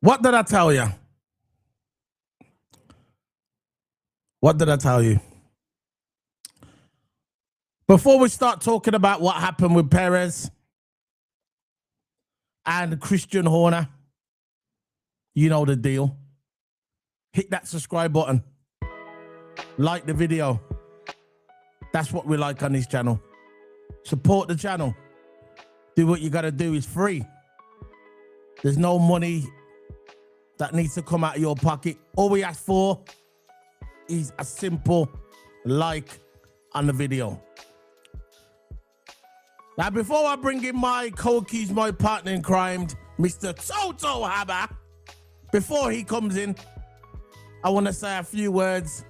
What did I tell you? What did I tell you? Before we start talking about what happened with Perez and Christian Horner, you know the deal. Hit that subscribe button. Like the video. That's what we like on this channel. Support the channel. Do what you got to do. It's free. There's no money that needs to come out of your pocket. All we ask for is a simple like on the video. Now, before I bring in my co-keys, my partner in crime, Mr. Toto Hammer, before he comes in, I want to say a few words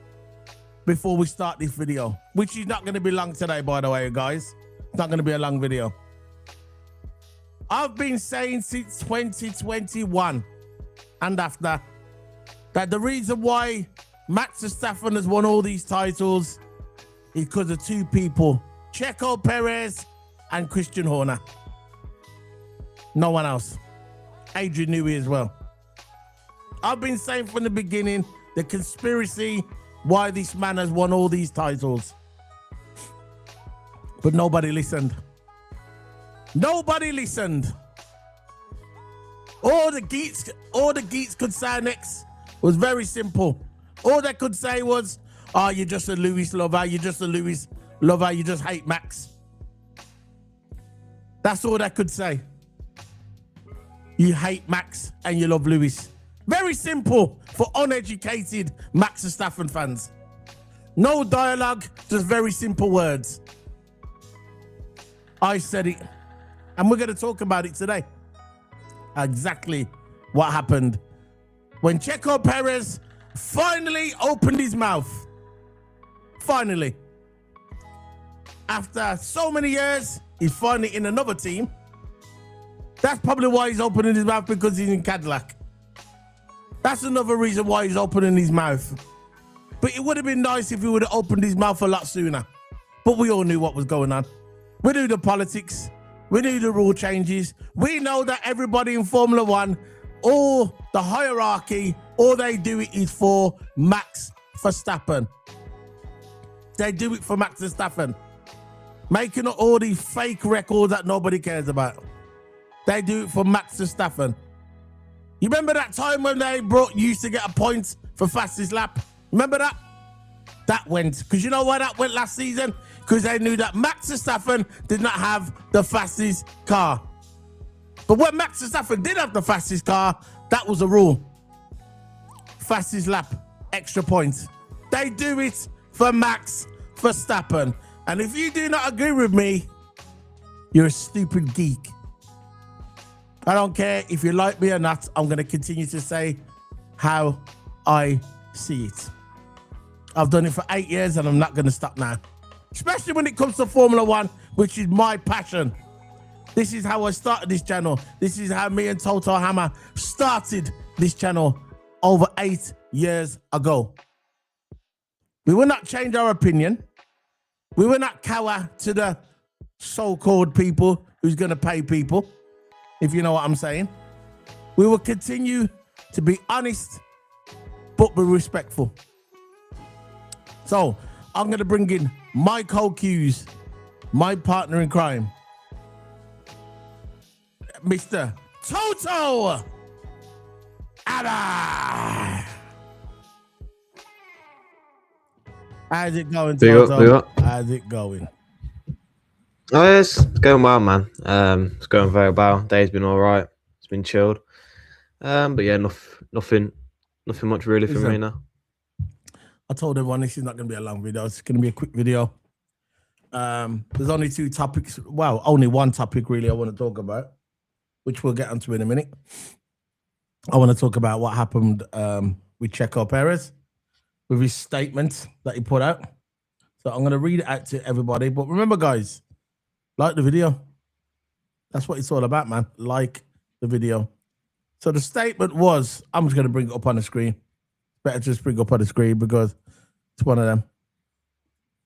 before we start this video, which is not going to be long today, by the way, guys. It's not going to be a long video. I've been saying since 2021 and after that the reason why Max Verstappen has won all these titles is because of two people, Sergio Perez and Christian Horner. No one else. Adrian Newey as well. I've been saying from the beginning the conspiracy why this man has won all these titles. But nobody listened. Nobody listened. All the geeks could say next was very simple. All they could say was, oh, you're just a Lewis lover, you're just a Lewis lover, you just hate Max. That's all they could say. You hate Max and you love Lewis. Very simple for uneducated Max Verstappen fans. No dialogue, just very simple words. I said it, and we're going to talk about it today. Exactly what happened when Sergio Perez finally opened his mouth. Finally. After so many years, he's finally in another team. That's probably why he's opening his mouth, because he's in Cadillac. That's another reason why he's opening his mouth. But it would have been nice if he would have opened his mouth a lot sooner. But we all knew what was going on. We knew the politics. We knew the rule changes. We know that everybody in Formula One, all the hierarchy, all they do it is for Max Verstappen. They do it for Max Verstappen. Making all these fake records that nobody cares about. They do it for Max Verstappen. You remember that time when they used to get a point for fastest lap? Remember that? That went. Because you know why that went last season? Because they knew that Max Verstappen did not have the fastest car. But when Max Verstappen did have the fastest car, that was a rule. Fastest lap, extra points. They do it for Max Verstappen. And if you do not agree with me, you're a stupid geek. I don't care if you like me or not. I'm going to continue to say how I see it. I've done it for 8 years and I'm not going to stop now. Especially when it comes to Formula One, which is my passion. This is how I started this channel. This is how me and Toto Hammer started this channel over 8 years ago. We will not change our opinion. We will not cower to the so-called people who's going to pay people, if you know what I'm saying. We will continue to be honest, but be respectful. So I'm going to bring in my co-Qs, my partner in crime, Mr. Toto Hammer. How's it going, Toto? How's it going? Oh, it's going well, man. It's going very well. Day's been all right. It's been chilled. But yeah, nothing much really for me now. I told everyone this is not going to be a long video. It's going to be a quick video. There's only two topics. Well, only one topic really I want to talk about, which we'll get onto in a minute. I want to talk about what happened with Sergio Perez, with his statement that he put out. So I'm going to read it out to everybody. But remember, guys, like the video. That's what it's all about, man. Like the video. So the statement was, I'm just going to bring it up on the screen. Better just bring it up on the screen because it's one of them.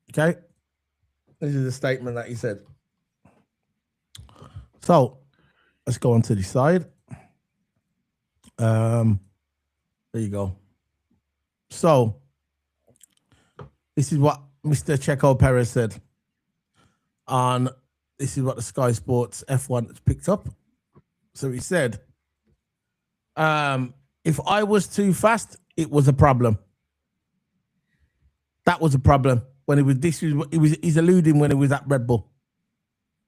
Okay? This is the statement that he said. So let's go on to the side. There you go. So this is what Mr. Checo Perez said on. This is what the Sky Sports F1 has picked up. So he said, if I was too fast, it was a problem. That was a problem when he's alluding when he was at Red Bull.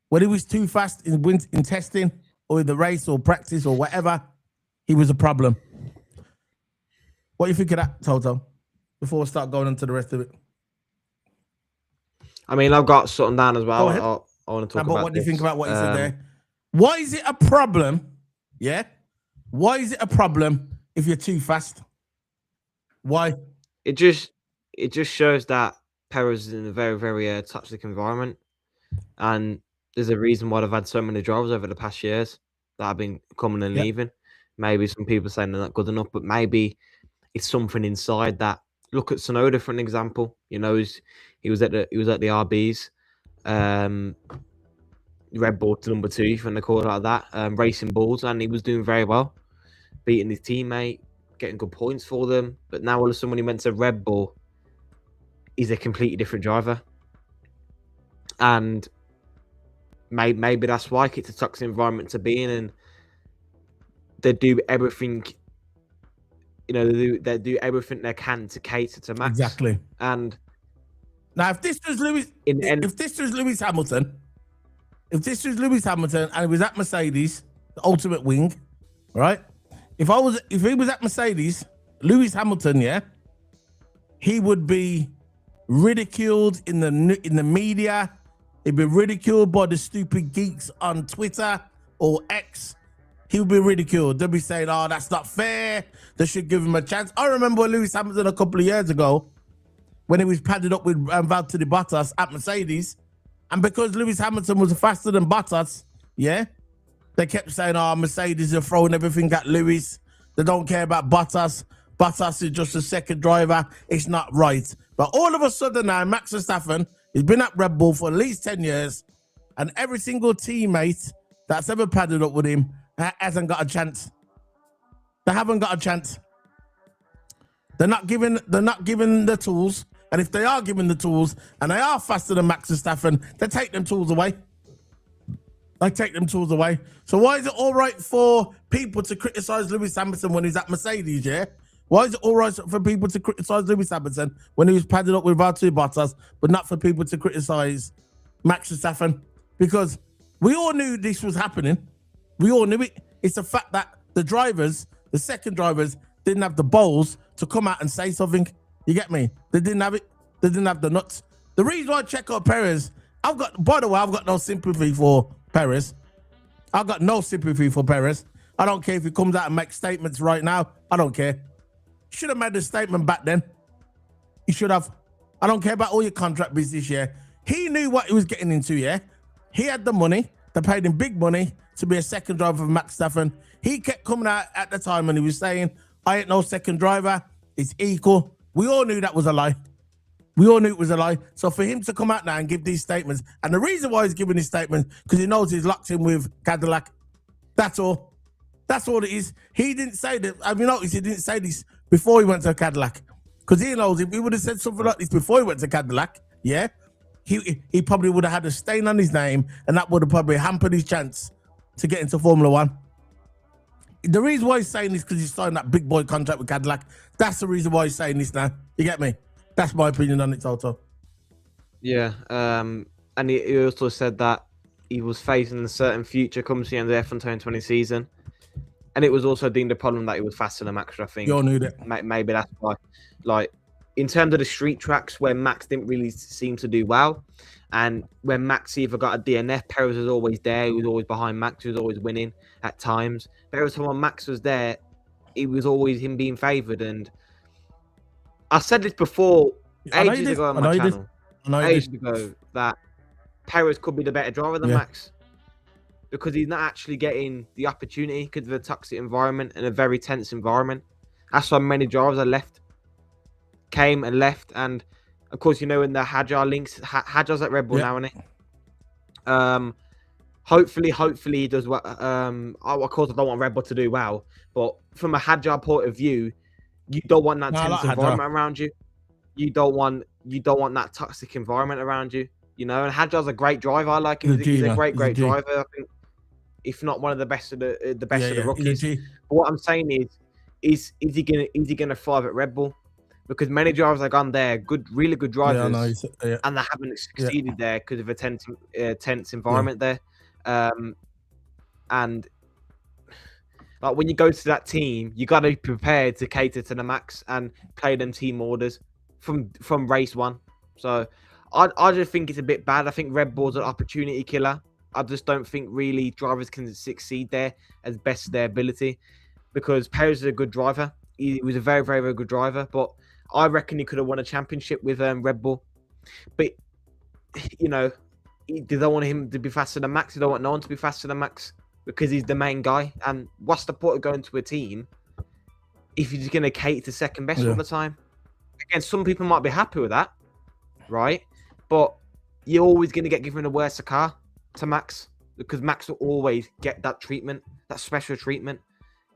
When he was too fast in testing or in the race or practice or whatever, he was a problem. What do you think of that, Toto? Before we start going into the rest of it. I mean, I've got something down as well. I want to talk about what do you think about what he said there? Why is it a problem? Yeah. Why is it a problem if you're too fast? Why? It just shows that Perez is in a very, very toxic environment, and there's a reason why they've had so many drivers over the past years that have been coming and leaving. Maybe some people saying they're not good enough, but maybe it's something inside that. Look at Tsunoda for an example. You know, he was at the RBs, Red Bull to number 2, if they call it like that, racing bulls, and he was doing very well, beating his teammate, getting good points for them. But now all of a sudden, when he went to Red Bull, he's a completely different driver, and maybe that's why it's a toxic environment to be in, and they do everything. You know, they do everything they can to cater to Max. Exactly. And now, if this was Lewis Hamilton, and he was at Mercedes, the ultimate wing, right? If he was at Mercedes, Lewis Hamilton, yeah, he would be ridiculed in the media. He'd be ridiculed by the stupid geeks on Twitter or X. He would be ridiculed. They'll be saying, "Oh, that's not fair. They should give him a chance." I remember Lewis Hamilton a couple of years ago when he was padded up with Valtteri Bottas at Mercedes, and because Lewis Hamilton was faster than Bottas, yeah, they kept saying, "Oh, Mercedes are throwing everything at Lewis. They don't care about Bottas. Bottas is just a second driver. It's not right." But all of a sudden now, Max Verstappen, he's been at Red Bull for at least 10 years, and every single teammate that's ever padded up with him hasn't got a chance. They haven't got a chance. They're not given the tools, and if they are given the tools and they are faster than Max Verstappen, they take them tools away. So why is it all right for people to criticize Lewis Hamilton when he's at Mercedes? Yeah. Why is it all right for people to criticize Lewis Hamilton when he was padded up with Valtteri Bottas, but not for people to criticize Max Verstappen? Because we all knew this was happening. We all knew it. It's a fact that the second drivers, didn't have the balls to come out and say something. You get me? They didn't have it. They didn't have the nuts. The reason why I check out Perez, I've got no sympathy for Perez. I've got no sympathy for Perez. I don't care if he comes out and makes statements right now. I don't care. Should have made a statement back then. He should have. I don't care about all your contract business, yeah. He knew what he was getting into, yeah. He had the money. They paid him big money to be a second driver for Max Verstappen. He kept coming out at the time and he was saying, "I ain't no second driver. It's equal." We all knew that was a lie. We all knew it was a lie. So for him to come out now and give these statements, and the reason why he's giving these statements, because he knows he's locked in with Cadillac. That's all. That's all it is. He didn't say that. Have you noticed he didn't say this before he went to Cadillac? Because he knows if he would have said something like this before he went to Cadillac, yeah, he probably would have had a stain on his name, and that would have probably hampered his chance to get into Formula One. The reason why he's saying this because he's signed that big boy contract with Cadillac. That's the reason why he's saying this now. You get me? That's my opinion on it, Toto. Yeah, and he also said that he was facing a certain future comes to the end of the F1 2020 season. And it was also deemed a problem that he was faster than Max, I think. You all knew that. Maybe that's why. Like, in terms of the street tracks where Max didn't really seem to do well, and when Max either got a DNF, Perez was always there. He was always behind Max. He was always winning at times. But every time when Max was there, it was always him being favoured. And I said this before, ages ago on my channel, ages ago, that Perez could be the better driver than Max. Because he's not actually getting the opportunity because of the toxic environment and a very tense environment. That's why many drivers came and left. And of course, you know, in the Hadjar links, Hadjar's at Red Bull now, isn't he? hopefully he does well. Of course, I don't want Red Bull to do well, but from a Hadjar point of view, you don't want that No, I tense like Hadjar. environment around you. You don't want that toxic environment around you. You know, and Hadjar's a great driver. I like him. He's a great driver. I think, if not one of the best of the rookies. But what I'm saying is he gonna thrive at Red Bull? Because many drivers have gone there, really good drivers, and they haven't succeeded there because of a tense environment there. And like when you go to that team, you got to be prepared to cater to the max and play them team orders from race one. So I just think it's a bit bad. I think Red Bull's an opportunity killer. I just don't think really drivers can succeed there as best of their ability, because Perez is a good driver. He was a very, very, very good driver, but I reckon he could have won a championship with Red Bull. But, you know, they don't want him to be faster than Max. They don't want no one to be faster than Max because he's the main guy. And what's the point of going to a team if you're just going to cater to second best all the time? Again, some people might be happy with that, right? But you're always going to get given a worse car to Max, because Max will always get that treatment, that special treatment.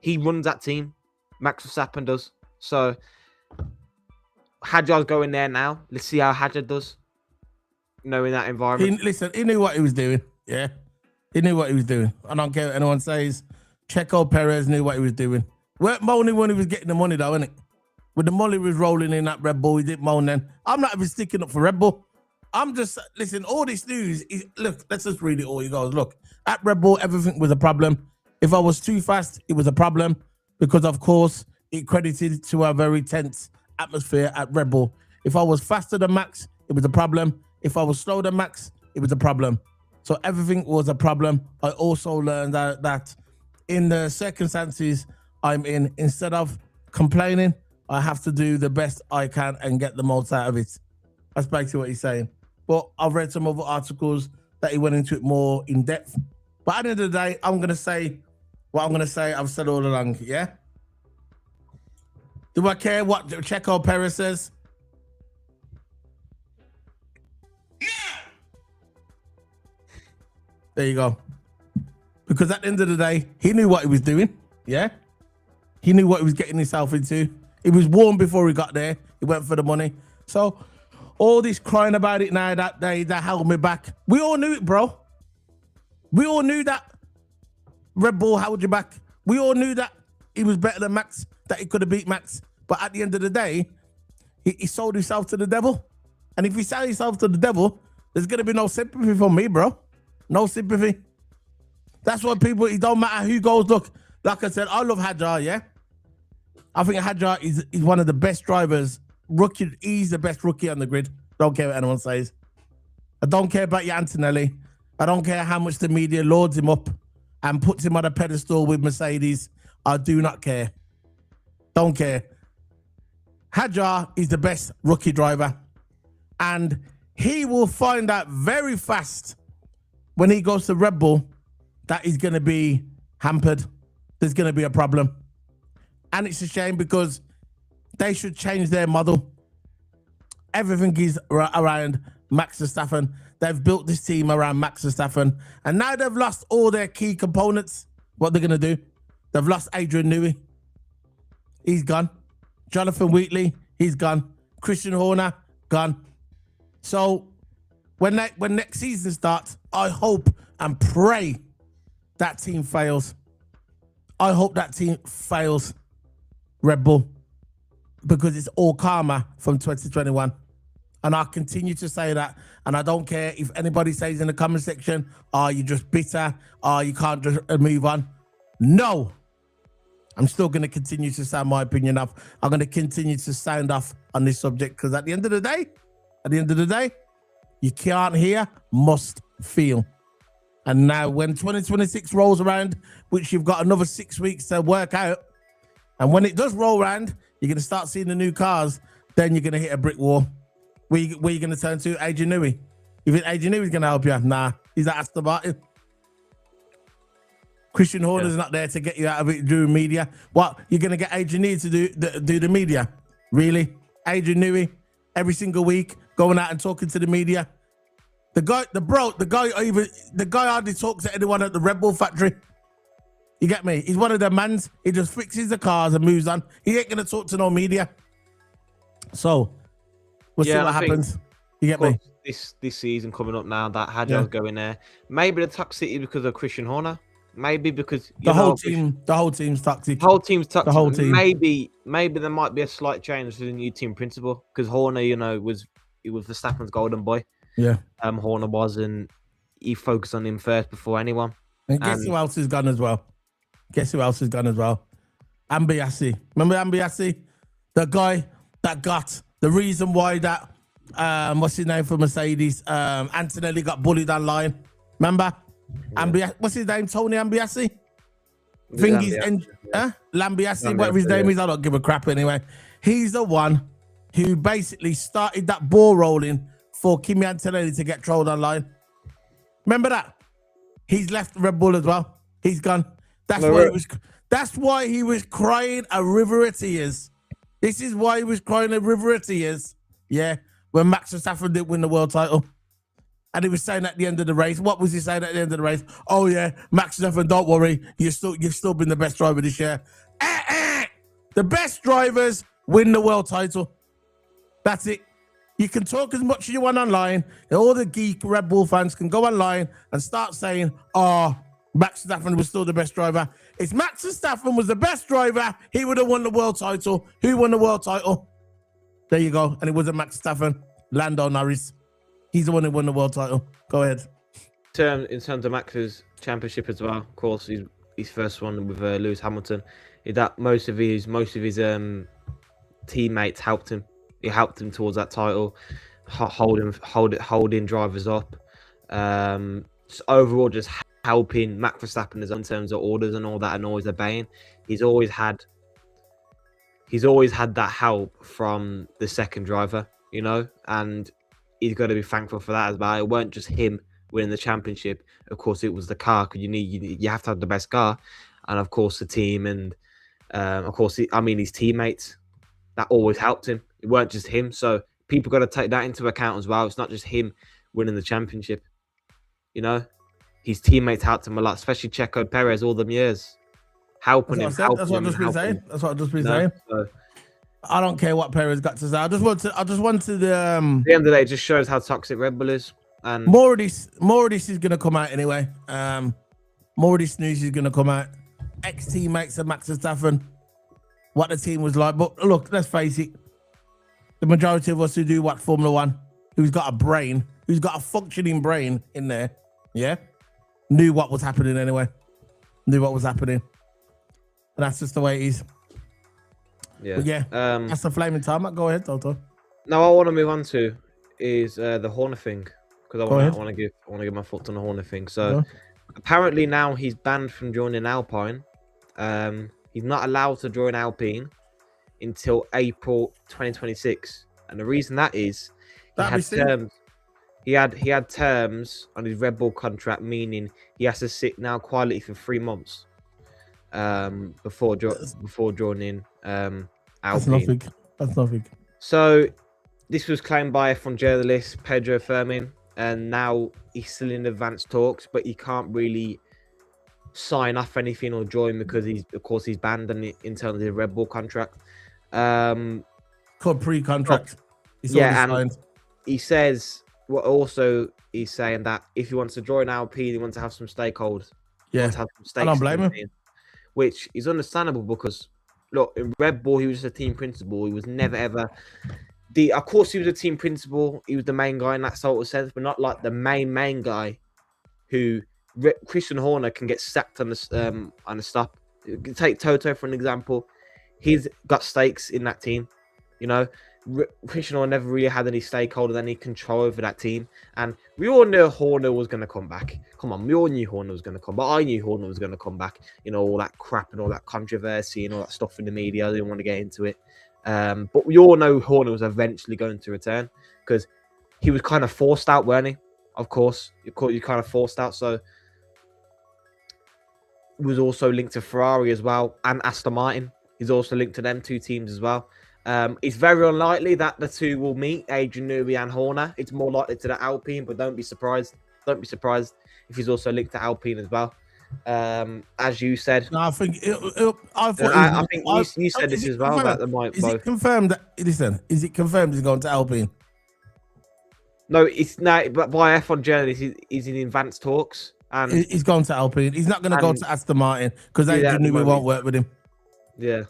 He runs that team. Max Verstappen does. So Hadjar's going there now. Let's see how Hadjar does, knowing that environment. He knew what he was doing. Yeah, he knew what he was doing. I don't care what anyone says. Checo Perez knew what he was doing. Weren't moaning when he was getting the money, though, innit? When the money was rolling in that Red Bull, he didn't moan then. I'm not even sticking up for Red Bull. I'm just, listen, all this news is, look, let's just read it all. He goes, look, at Red Bull, everything was a problem. If I was too fast, it was a problem, because, of course, it credited to a very tense atmosphere at Red Bull. If I was faster than Max, it was a problem. If I was slower than Max, it was a problem. So everything was a problem. I also learned that in the circumstances I'm in, instead of complaining, I have to do the best I can and get the most out of it. That's basically what he's saying. But I've read some other articles that he went into it more in depth. But at the end of the day, I'm going to say what I'm going to say. I've said all along, yeah? Do I care what Checo Perez says? No! There you go. Because at the end of the day, he knew what he was doing, yeah? He knew what he was getting himself into. He was warned before he got there. He went for the money. So all this crying about it now that they held me back. We all knew it, bro. We all knew that Red Bull held you back. We all knew that he was better than Max, that he could have beat Max. But at the end of the day, he sold himself to the devil. And if he sold himself to the devil, there's going to be no sympathy from me, bro. No sympathy. That's what people, it don't matter who goes. Look, like I said, I love Hadjar, yeah? I think Hadjar is one of the best drivers. Rookie, he's the best rookie on the grid. Don't care what anyone says. I don't care about your Antonelli. I don't care how much the media lords him up and puts him on a pedestal with Mercedes. I do not care. Don't care. Hadjar is the best rookie driver. And he will find out very fast when he goes to Red Bull that he's going to be hampered. There's going to be a problem. And it's a shame, because they should change their model. Everything is around Max Verstappen. They've built this team around Max Verstappen. And now they've lost all their key components. What they're going to do? They've lost Adrian Newey. He's gone. Jonathan Wheatley, he's gone. Christian Horner, gone. So when next season starts, I hope and pray that team fails. I hope that team fails, Red Bull, because it's all karma from 2021. And I continue to say that. And I don't care if anybody says in the comment section, oh, you're just bitter, oh, you can't just move on. No. I'm still going to continue to sound my opinion off. I'm going to continue to sound off on this subject, because at the end of the day, you can't hear, must feel. And now when 2026 rolls around, which you've got another 6 weeks to work out, and when it does roll around, you're going to start seeing the new cars, then you're going to hit a brick wall. Where you going to turn to? Adrian Newey. You think Adrian Newey's going to help you? Nah, he's at Aston Martin. Christian Horner's not there to get you out of it during media. What, you're going to get Adrian Newey to do the media? Really? Adrian Newey, every single week, going out and talking to the media? The guy hardly talks to anyone at the Red Bull factory. You get me? He's one of them mans. He just fixes the cars and moves on. He ain't gonna talk to no media. So we'll see what happens. You get me? This season coming up now, that Hadjar's going there. Maybe the toxicity because of Christian Horner. Maybe because the whole team's toxic. The whole team's toxic. The whole team. Maybe there might be a slight change to the new team principal because Horner, was Verstappen's golden boy. Yeah. Horner was, and he focused on him first before anyone. And guess who else is gone as well? Ambiassi. Remember Ambiassi? The guy that got the reason why that what's his name for Mercedes? Antonelli got bullied online. Remember? Yeah. What's his name? Tony Ambiassi? Lambiassi, whatever his name is. I don't give a crap anyway. He's the one who basically started that ball rolling for Kimi Antonelli to get trolled online. Remember that? He's left Red Bull as well. He's gone. That's why he was crying a river of tears. This is why he was crying a river of tears. Yeah, when Max Verstappen didn't win the world title. And he was saying at the end of the race, what was he saying at the end of the race? Oh yeah, Max Verstappen, don't worry, you've still been the best driver this year. The best drivers win the world title. That's it. You can talk as much as you want online. All the geek Red Bull fans can go online and start saying, "Oh, Max Verstappen was still the best driver." If Max Verstappen was the best driver, he would have won the world title. Who won the world title? There you go. And it wasn't Max Verstappen. Lando Norris. He's the one who won the world title. Go ahead. In terms of Max's championship as well, of course, his first one with Lewis Hamilton. That most of his teammates helped him. He helped him towards that title, holding drivers up. Overall, just helping Max Verstappen in terms of orders and all that, and always obeying. He's always had that help from the second driver, and he's got to be thankful for that as well. It weren't just him winning the championship. Of course, it was the car, because you have to have the best car, and of course the team, and of course his teammates that always helped him. It weren't just him, so people got to take that into account as well. It's not just him winning the championship. His teammates helped him a lot, especially Checo Perez all them years, helping him. That's what I've just been saying. So, I don't care what Perez got to say. I just wanted. At the end of the day, it just shows how toxic Red Bull is. And more of this is gonna come out anyway. More of this news is gonna come out. Ex-teammates of Max Verstappen, what the team was like. But look, let's face it. The majority of us who do watch Formula One, who's got a functioning brain in there, knew what was happening anyway. And that's just the way it is. Yeah. That's the flaming tarmac. Go ahead, Toto. Now, I want to move on to is the Horner thing, because I want to give my thoughts on the Horner thing. So apparently now he's banned from joining Alpine. He's not allowed to join Alpine until April 2026, and the reason that is he had terms on his Red Bull contract, meaning he has to sit now quietly for 3 months before joining Alpine. That's nothing. So this was claimed by F1 journalist Pedro Firmin, and now he's still in advanced talks, but he can't really sign off anything or join because he's banned in terms of the Red Bull contract. Called pre-contract. And he says he's saying that if he wants to join Alpine, he wants to have some stakeholders. Yeah, I don't blame him. Which is understandable because, look, in Red Bull, he was just a team principal. He was never ever of course, he was a team principal. He was the main guy in that sort of sense, but not like the main guy who Christian Horner can get sacked on the stop. Take Toto for an example. He's got stakes in that team. Christian Horner never really had any stakeholder, any control over that team. And we all knew Horner was going to come back. Come on, we all knew Horner was going to come back. I knew Horner was going to come back. All that crap and all that controversy and all that stuff in the media. I didn't want to get into it. But we all know Horner was eventually going to return because he was kind of forced out, weren't he? Of course, you kind of forced out. So he was also linked to Ferrari as well and Aston Martin. He's also linked to them two teams as well. It's very unlikely that the two will meet, Adrian Newey and Horner. It's more likely to the Alpine, but don't be surprised. Don't be surprised if he's also linked to Alpine as well. As you said, No, I think I think you said this as well. That they might is both. it confirmed that? Listen, is it confirmed he's going to Alpine? No, it's now, but by F1 journalists, he's in advanced talks, and He's gone to Alpine. He's not going to go to Aston Martin because Adrian Newey won't work with him. Yeah,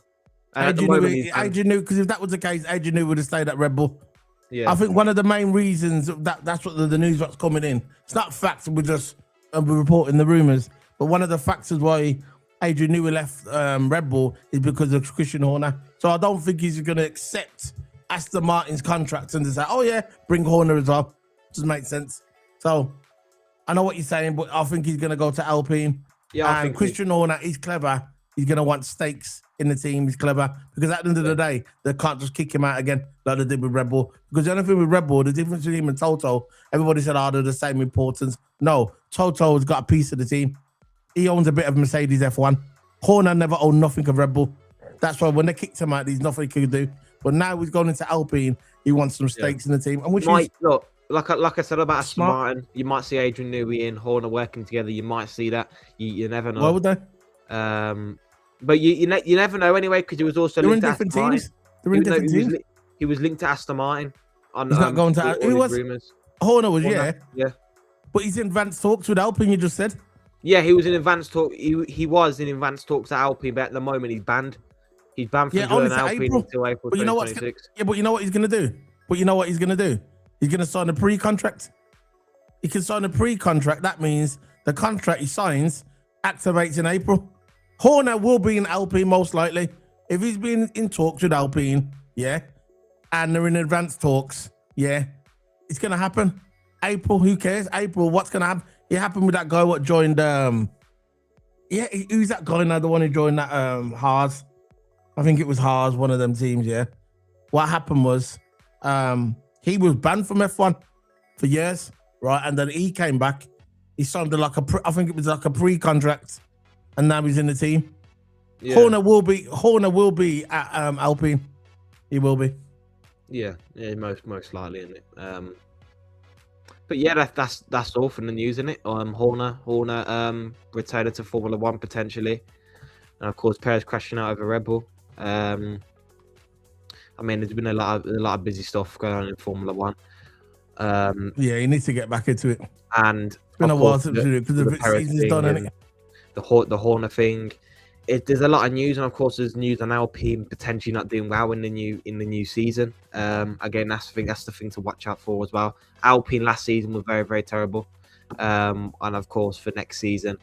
Adrian Newey, because if that was the case, Adrian Newey would have stayed at Red Bull. Yeah, I think one of the main reasons that's what the news that's coming in. It's not facts. We're just we're reporting the rumors. But one of the factors why Adrian Newey left Red Bull is because of Christian Horner. So I don't think he's going to accept Aston Martin's contract and just say, "Oh yeah, bring Horner as well." Doesn't make sense. So I know what you're saying, but I think he's going to go to Alpine. Yeah, I and think Christian Horner is clever. He's going to want stakes in the team. He's clever because at the end of the day, they can't just kick him out again like they did with Red Bull. Because the only thing with Red Bull, the difference between him and Toto, everybody said, "Oh, they're the same importance." No, Toto's got a piece of the team. He owns a bit of Mercedes F1. Horner never owned nothing of Red Bull. That's why when they kicked him out, there's nothing he could do. But now he's going into Alpine. He wants some stakes in the team, and which is look. Like I said about Aston Martin, you might see Adrian Newey and Horner working together. You might see that. You never know. Why would they? But you never know anyway because he was also linked to different teams. They're in different teams. He was linked to Aston Martin. He's not going to. Who was? Rumors. Horner was, yeah. But he's in advanced talks with Alpine. You just said. Yeah, he was in advanced talk. He was in advanced talks at Alpine, but at the moment he's banned. He's banned from joining Alpine until April 2026. But you know what he's going to do? He's going to sign a pre-contract. He can sign a pre-contract. That means the contract he signs activates in April. Horner will be in Alpine most likely. If he's been in talks with Alpine, and they're in advanced talks, it's going to happen. April, who cares? April, what's going to happen? It happened with that guy what joined, who's that guy now, the one who joined that Haas? I think it was Haas, one of them teams, What happened was he was banned from F1 for years, right? And then he came back. He signed I think it was like a pre-contract, and now he's in the team. Yeah. Horner will be at Alpine. He will be. Yeah, most likely, isn't it? But yeah, that's all from the news, isn't it? Horner retired to Formula One potentially, and of course Perez crashing out over Red Bull. I mean, there's been a lot of busy stuff going on in Formula One. He needs to get back into it. And it's been a while since the season's done, isn't it? The Horner thing. There's a lot of news, and of course, there's news on Alpine potentially not doing well in the new season. Again, that's the thing to watch out for as well. Alpine last season was very, very terrible, and of course, for next season,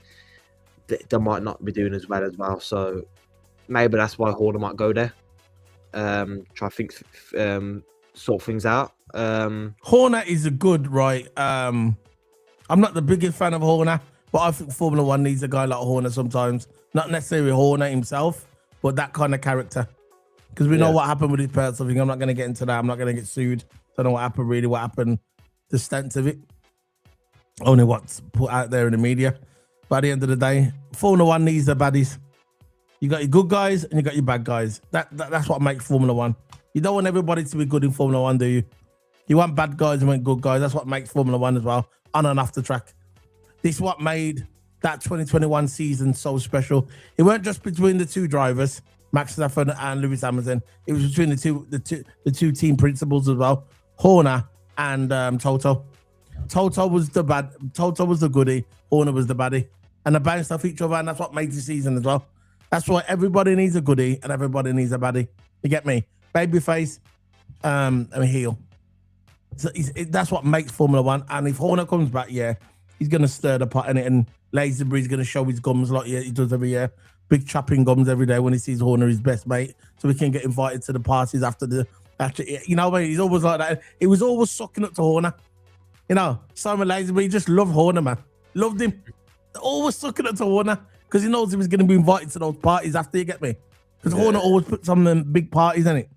they might not be doing as well. So maybe that's why Horner might go there. Try to sort things out. Horner is a good right. I'm not the biggest fan of Horner, but I think Formula One needs a guy like Horner sometimes. Not necessarily Horner himself, but that kind of character. Because we know what happened with his personal thing. I'm not going to get into that. I'm not going to get sued. Don't know what happened, the stance of it. Only what's put out there in the media. But at the end of the day, Formula One needs the baddies. You got your good guys and you got your bad guys. That's what makes Formula One. You don't want everybody to be good in Formula One, do you? You want bad guys and want good guys. That's what makes Formula One as well, on and off the track. This is what made that 2021 season so special. It weren't just between the two drivers, Max Verstappen and Lewis Hamilton. It was between the two team principals as well, Horner and Toto. Toto was the goodie. Horner was the baddie, and they bounced off each other, and that's what made the season as well. That's why everybody needs a goodie and everybody needs a baddie. You get me? Babyface, heel. So that's what makes Formula One. And if Horner comes back, he's going to stir the pot in it, and Lazenby's going to show his gums like he does every year. Big chopping gums every day when he sees Horner, his best mate, so we can get invited to the parties after you know what I mean? He's always like that. He was always sucking up to Horner. You know, Simon Lazenby just loved Horner, man. Loved him. Always sucking up to Horner because he knows he was going to be invited to those parties after, you get me? Because Horner always puts on them big parties, innit?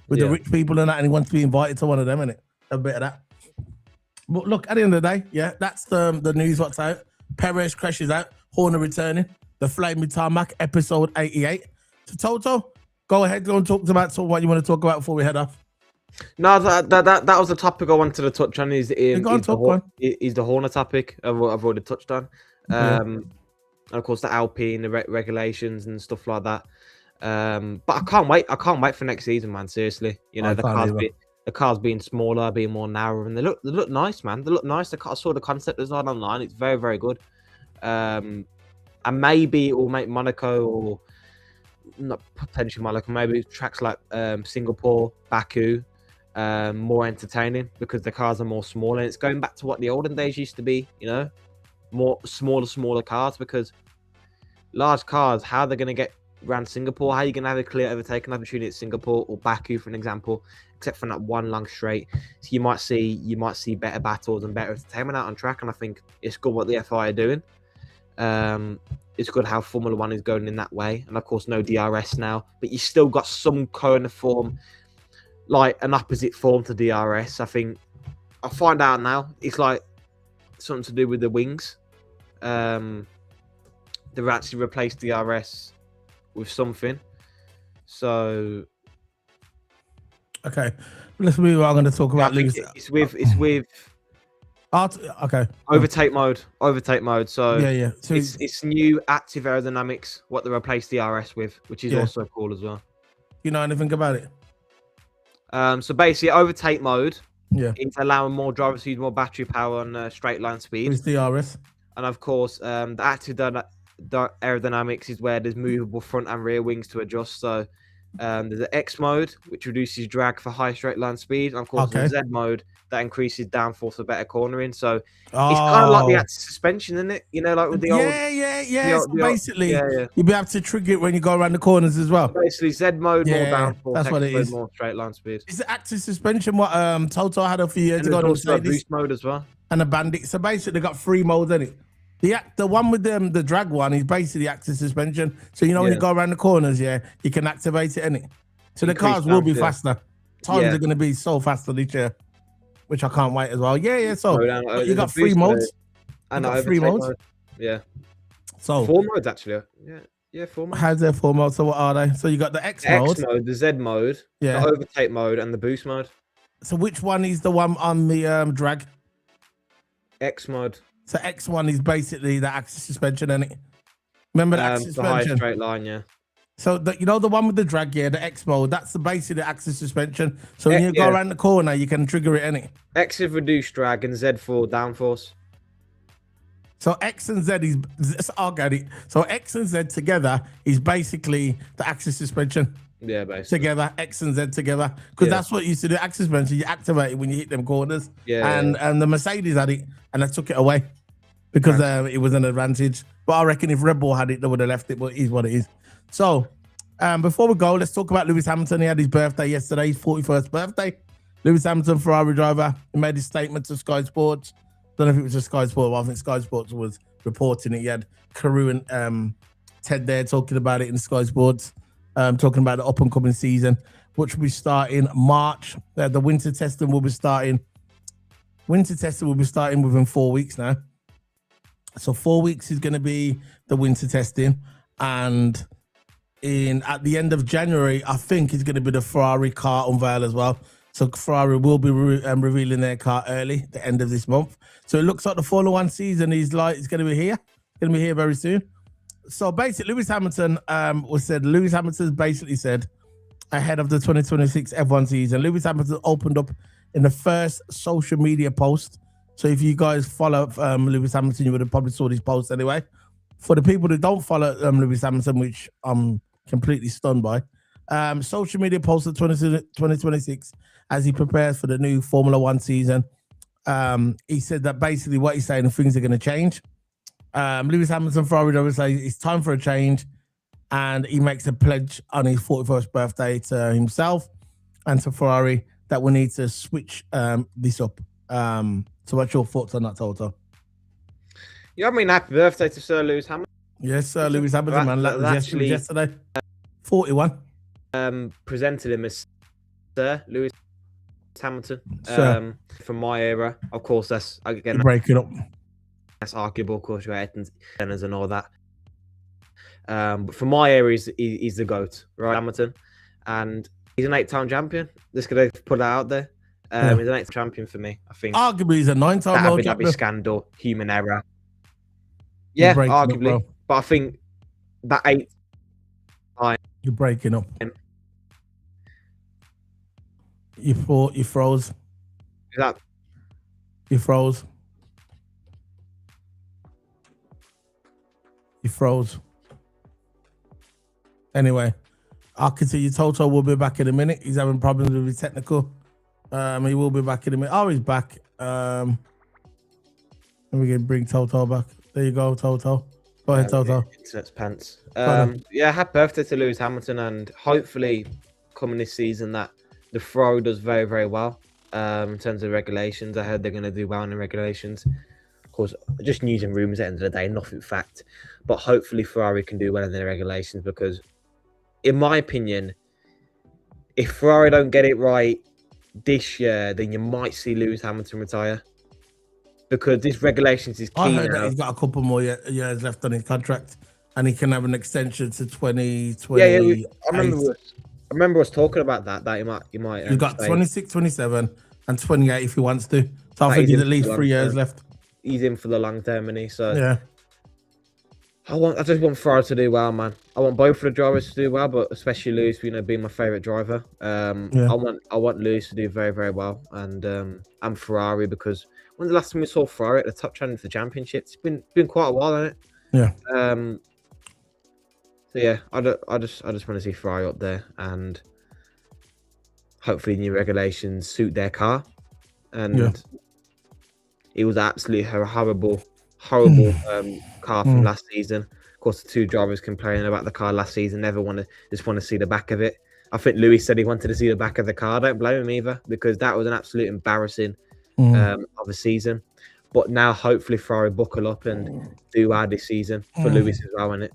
With the rich people and that, and he wants to be invited to one of them, innit? A bit of that. But look, at the end of the day, that's the news what's out. Perez crashes out, Horner returning, the Flaming Tarmac, episode 88. To Toto, Go ahead, go and talk about what you want to talk about before we head off. No, that was the topic I wanted to touch on. Is the Horner topic I've already touched on. And of course the Alpine, the regulations and stuff like that. But I can't wait. I can't wait for next season, man. Seriously, you know, the cars being smaller, being more narrow, and they look nice, man. They look nice. I saw the concept design online. It's very, very good. And maybe it will make Monaco, or not potentially Monaco, maybe tracks like Singapore, Baku, more entertaining because the cars are more small, and it's going back to what the olden days used to be. You know, more smaller cars, because large cars, how they're going to get around Singapore? How are you going to have a clear overtaking opportunity at Singapore or Baku, for an example, except for that one long straight? So you might see better battles and better entertainment out on track, and I think it's good what the FI are doing. It's good how Formula One is going in that way, and of course no DRS now, but you still got some kind of form, like an opposite form to DRS. I think I'll find out now. It's like something to do with the wings. They've actually replaced DRS with something. So okay, let's move on. I'm going to talk about Lewis. It's with okay, overtake mode. So yeah. So it's new active aerodynamics, what they replaced DRS with, which is also cool as well. You know anything about it? So basically, overtake mode, it's allowing more drivers to use more battery power on straight line speed. It's DRS, and of course, the active aerodynamics is where there's movable front and rear wings to adjust. So there's the X mode, which reduces drag for high straight line speed, and of course the Z mode that increases downforce for better cornering. So it's kind of like the active suspension, isn't it? You know, like with the old basically you'll be able to trigger it when you go around the corners as well. So basically Z mode, more downforce, that's what it is. More straight line speed. It's the active suspension what Toto had a few years ago. Also boost mode as well, and a Bandit. So basically they got 3 modes in it. The one with the drag one is basically active suspension. So you know when you go around the corners, you can activate it, innit? So the cars will be faster. Times are going to be so faster this year, which I can't wait as well. So you got 3 modes. And 3 modes. Yeah. So 4 modes actually. Yeah, 4 modes. How's there 4 modes? So what are they? So you got the X mode, the Z mode, the overtake mode, and the boost mode. So which one is the one on the drag? X mode. So X1 is basically the axis suspension, isn't it? Remember the axis suspension? The high straight line, yeah. So the one with the drag gear, the X mode, that's basically the axis suspension. So when you go around the corner, you can trigger it, innit? X is reduced drag and Z for downforce. So X and Z is, I'll get it. So X and Z together is basically the axis suspension. Yeah, basically. Together, X and Z together. Because that's what you used to do. Axis suspension, you activate it when you hit them corners. And the Mercedes had it, and they took it away because it was an advantage. But I reckon if Red Bull had it, they would have left it, but it is what it is. So before we go, let's talk about Lewis Hamilton. He had his birthday yesterday, his 41st birthday. Lewis Hamilton, Ferrari driver, he made his statement to Sky Sports. Don't know if it was just Sky Sports, but I think Sky Sports was reporting it. He had Carew and Ted there talking about it in Sky Sports, talking about the up-and-coming season, which will be starting March. The winter testing will be starting. Winter testing will be starting within 4 weeks now. So 4 weeks is going to be the winter testing. And at the end of January, I think is going to be the Ferrari car unveil as well. So Ferrari will be revealing their car early, the end of this month. So it looks like the Formula One season is going to be here. Going to be here very soon. So basically, Lewis Hamilton Lewis Hamilton basically said ahead of the 2026 F1 season, Lewis Hamilton opened up in the first social media post. So if you guys follow Lewis Hamilton, you would have probably saw this post anyway. For the people that don't follow Lewis Hamilton, which I'm completely stunned by, social media post of 2026 as he prepares for the new Formula One season. He said that basically what he's saying, things are going to change. Lewis Hamilton, Ferrari driver, says it's time for a change, and he makes a pledge on his 41st birthday to himself and to Ferrari that we need to switch this up. So what's your thoughts on that, Toto? Yeah, I mean, happy birthday to Sir Lewis Hamilton. Yes, Sir Lewis Hamilton, man. That was yesterday. 41. Presented him as Sir Lewis Hamilton. From my era, of course, that's again break it up. That's arguable, of course, your Ayrton's and all that. But for my era, he's the GOAT, right? Hamilton. and he's an 8-time champion. Just gonna put that out there. He's an 8th champion for me. I think. Arguably, he's a 9-time That world Abu Dhabi champion. scandal, human error. You're Yeah, breaking up, arguably, bro. but I think that 8th time. You're breaking up. You froze. That You froze. You froze. Anyway, I'll continue. Toto will be back in a minute. He's having problems with his technical. He will be back in a minute. Oh, he's back. Let me bring Toto back. There you go, Toto. Go ahead, Toto. Internet's pants. Yeah, happy birthday to Lewis Hamilton, and hopefully coming this season that the Ferrari does very, very well in terms of regulations. I heard they're going to do well in the regulations. Of course, just news and rumours at the end of the day, nothing fact. But hopefully Ferrari can do well in the regulations because, in my opinion, if Ferrari don't get it right this year, then you might see Lewis Hamilton retire. Because this regulations is key I heard now. that he's got a couple more years left on his contract, and he can have an extension to 2020. Yeah, I remember us talking about that. That he might. He's got 26, 27, and 28 if he wants to. So I think he's at least 3 years left. He's in for the long term, and so yeah. I just want Ferrari to do well, man. I want both of the drivers to do well, but especially Lewis, being my favorite driver. I want Lewis to do very, very well, and Ferrari, because when's the last time we saw Ferrari at the top 10 of the championship? It's been quite a while, hasn't it? Yeah. So yeah, I just want to see Ferrari up there, and hopefully new regulations suit their car. And it was absolutely a horrible car from last season. Of course, the two drivers complaining about the car last season just want to see the back of it. I think Lewis said he wanted to see the back of the car. I don't blame him either, because that was an absolute embarrassing of a season. But now hopefully Ferrari buckle up and do well this season for Lewis as well, innit?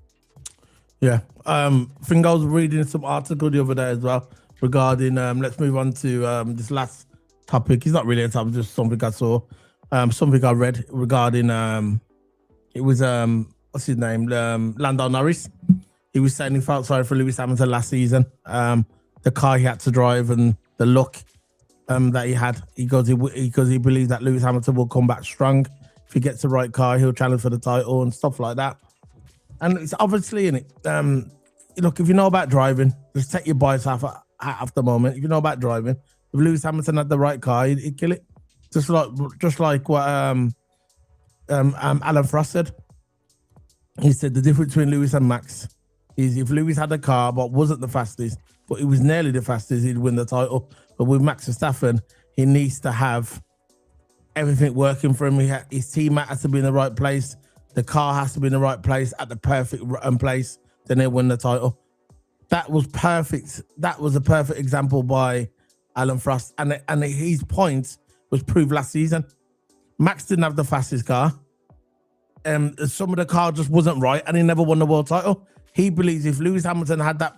Yeah. I think I was reading some article the other day as well regarding let's move on to this last topic. It's not really a topic, just something I saw. Something I read regarding it was what's his name? Lando Norris. He was saying he felt sorry for Lewis Hamilton last season. The car he had to drive and the luck that he had. He believes that Lewis Hamilton will come back strong. If he gets the right car, he'll challenge for the title and stuff like that. And it's obviously in it. Look, if you know about driving, just take your bias off at the moment. If you know about driving, if Lewis Hamilton had the right car, he'd kill it. Just like what Alan Frost said. He said the difference between Lewis and Max is if Lewis had a car but wasn't the fastest, but he was nearly the fastest, he'd win the title. But with Max Verstappen, he needs to have everything working for him. His teammate has to be in the right place. The car has to be in the right place at the perfect place. Then he'll win the title. That was perfect. That was a perfect example by Alan Frost. And his point was proved last season. Max didn't have the fastest car. Some of the car just wasn't right, and he never won the world title. He believes if Lewis Hamilton had that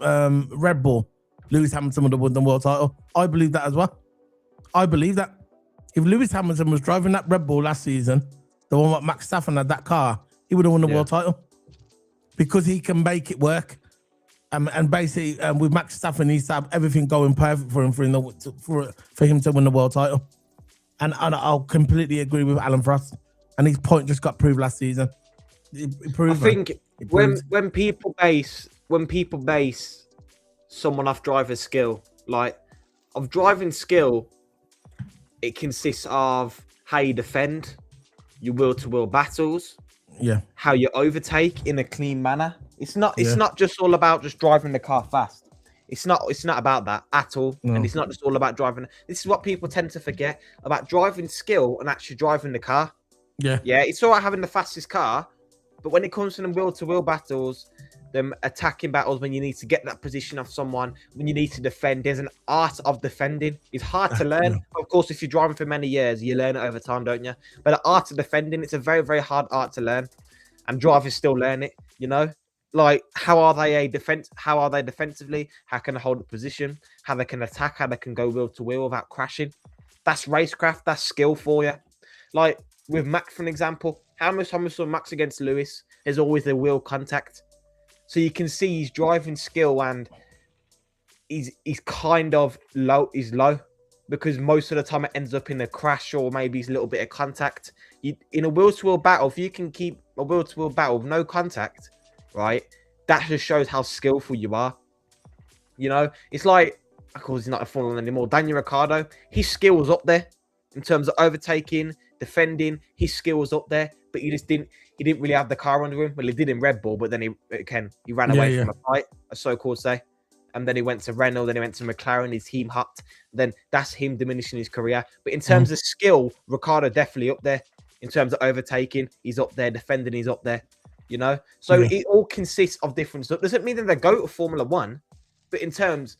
Red Bull, Lewis Hamilton would have won the world title. I believe that as well. I believe that. If Lewis Hamilton was driving that Red Bull last season, the one that Max Verstappen had that car, he would have won the world title. Because he can make it work. And basically, with Max Verstappen, he needs to have everything going perfect for him for him to win the world title. And I'll completely agree with Alan Frost. And his point just got proved last season. I think when people base someone off driver's skill, like of driving skill, it consists of how you defend, your will-to-will battles, how you overtake in a clean manner. It's not just all about just driving the car fast. It's not about that at all. No. And it's not just all about driving. This is what people tend to forget about driving skill and actually driving the car. Yeah, it's all right having the fastest car, but when it comes to them will-to-will battles, them attacking battles, when you need to get that position of someone, when you need to defend, there's an art of defending. It's hard to learn. Yeah. Of course, if you're driving for many years, you learn it over time, don't you? But the art of defending, it's a very, very hard art to learn, and drivers still learn it. Like how are they defensively? How can they hold the position? How they can attack? How they can go will-to-will without crashing? That's racecraft. That's skill for you. Like with Max, for an example, how much time we saw Max against Lewis, there's always the wheel contact. So you can see his driving skill and he's kind of low. He's low because most of the time it ends up in a crash or maybe it's a little bit of contact. In a wheel-to-wheel battle, if you can keep a wheel-to-wheel battle with no contact, right, that just shows how skillful you are. You know, it's like, of course, he's not a Formula 1 anymore. Daniel Ricciardo, his skill was up there in terms of overtaking, defending. His skill was up there, but he didn't really have the car under him. Well, he did in Red Bull, but then he ran away from a fight, a so-called say. And then he went to Renault, then he went to McLaren, his team hopped. Then that's him diminishing his career. But in terms of skill, Ricciardo definitely up there. In terms of overtaking, he's up there. Defending, he's up there. You know? So it all consists of different stuff. Doesn't mean that they go to Formula 1, but in terms,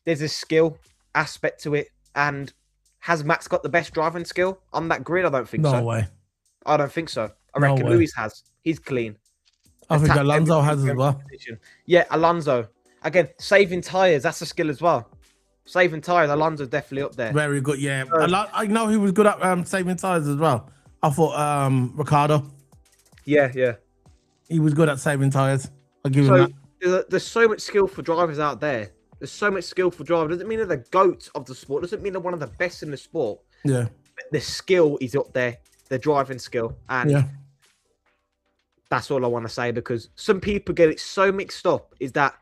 there's a skill aspect to it. And has Max got the best driving skill on that grid? I don't think so. No way. I don't think so. I reckon Lewis has. He's clean. I think Alonso has as well. Yeah, Alonso. Again, saving tyres, that's a skill as well. Saving tyres, Alonso's definitely up there. Very good, yeah. I know he was good at saving tyres as well. I thought Ricciardo. Yeah. He was good at saving tyres. I'll give him that. There's so much skill for drivers out there. There's so much skill for drivers. Doesn't mean they're the GOAT of the sport. Doesn't mean they're one of the best in the sport. Yeah. But the skill is up there. The driving skill. And that's all I want to say, because some people get it so mixed up, is that,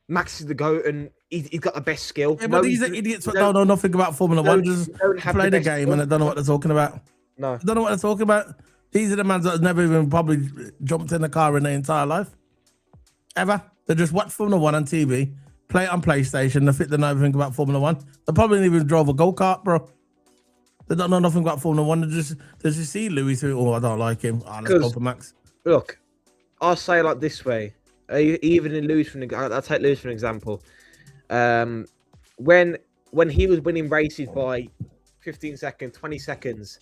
Max is the GOAT and he's got the best skill. Yeah, but these are idiots that don't know nothing about Formula 1. Just play the game and they don't know what they're talking about. No. They don't know what they're talking about. These are the men that have never even probably jumped in a car in their entire life. Ever. They just watch Formula 1 on TV, play it on PlayStation, they fit the know everything about Formula 1. They probably even drove a go-kart, bro. They don't know nothing about Formula 1. They just see Lewis, I don't like him. Let's go for Max. Look, I'll say it like this way. Even in Lewis, I'll take Lewis for an example. When he was winning races by 15 seconds, 20 seconds,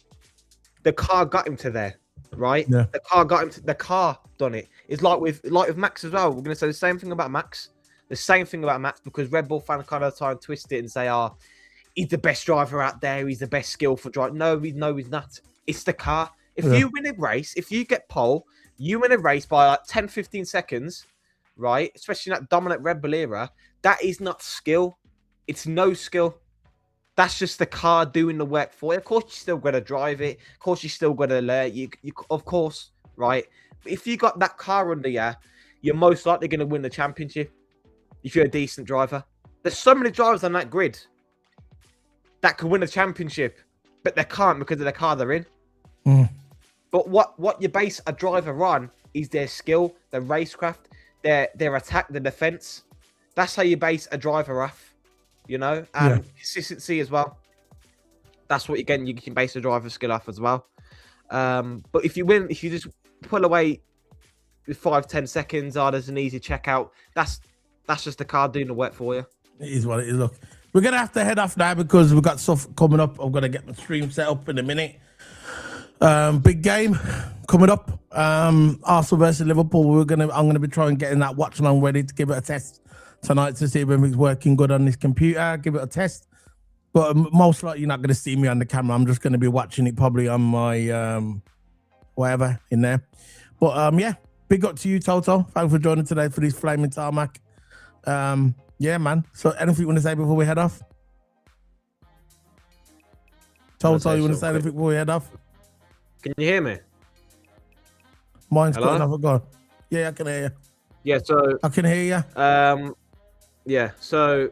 the car got him to there, right? Yeah. The car got him. The car done it. It's like with Max as well. We're gonna say the same thing about Max. The same thing about Max, because Red Bull fans kind of try and twist it and say, he's the best driver out there. He's the best skillful driver. No, he's not. It's the car. If you win a race, if you get pole, you win a race by like 10, 15 seconds, right? Especially in that dominant Red Bull era, that is not skill. It's no skill. That's just the car doing the work for you. Of course, you still got to drive it. Of course, you still got to learn. You of course, right? But if you got that car under you, you're most likely going to win the championship if you're a decent driver. There's so many drivers on that grid that could win a championship, but they can't because of the car they're in. But what you base a driver on is their skill, their racecraft, their attack, the defense. That's how you base a driver off, you know, and consistency as well. That's what you can base a driver skill off as well. But if you just pull away with 5-10 seconds, there's an easy checkout. That's just the car doing the work for you. It is what it is. Look, we're gonna have to head off now because we've got stuff coming up. I'm gonna get my stream set up in a minute. Big game coming up. Arsenal versus Liverpool. I'm gonna be trying getting that watch along ready to give it a test tonight to see if it's working good on this computer. Give it a test. But most likely you're not gonna see me on the camera. I'm just gonna be watching it probably on my whatever in there. But yeah, big up to you, Toto. Thanks for joining today for this flaming tarmac. Yeah, man. So anything you want to say before we head off? Toto, you want to say anything before we head off? Can you hear me? Mine's cutting off again. Yeah, I can hear you. Yeah, so I can hear you. Yeah, so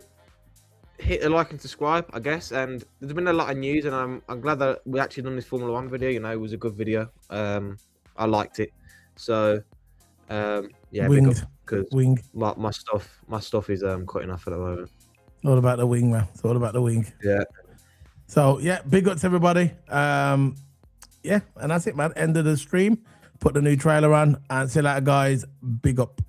hit the like and subscribe, I guess. And there's been a lot of news, and I'm glad that we actually done this Formula 1 video. You know, it was a good video. I liked it. So yeah, because my stuff is cutting off at the moment. All about the wing, man. It's all about the wing. Yeah. So yeah, big up to everybody. Yeah, and that's it, man. End of the stream. Put the new trailer on and see you later, guys. Big up.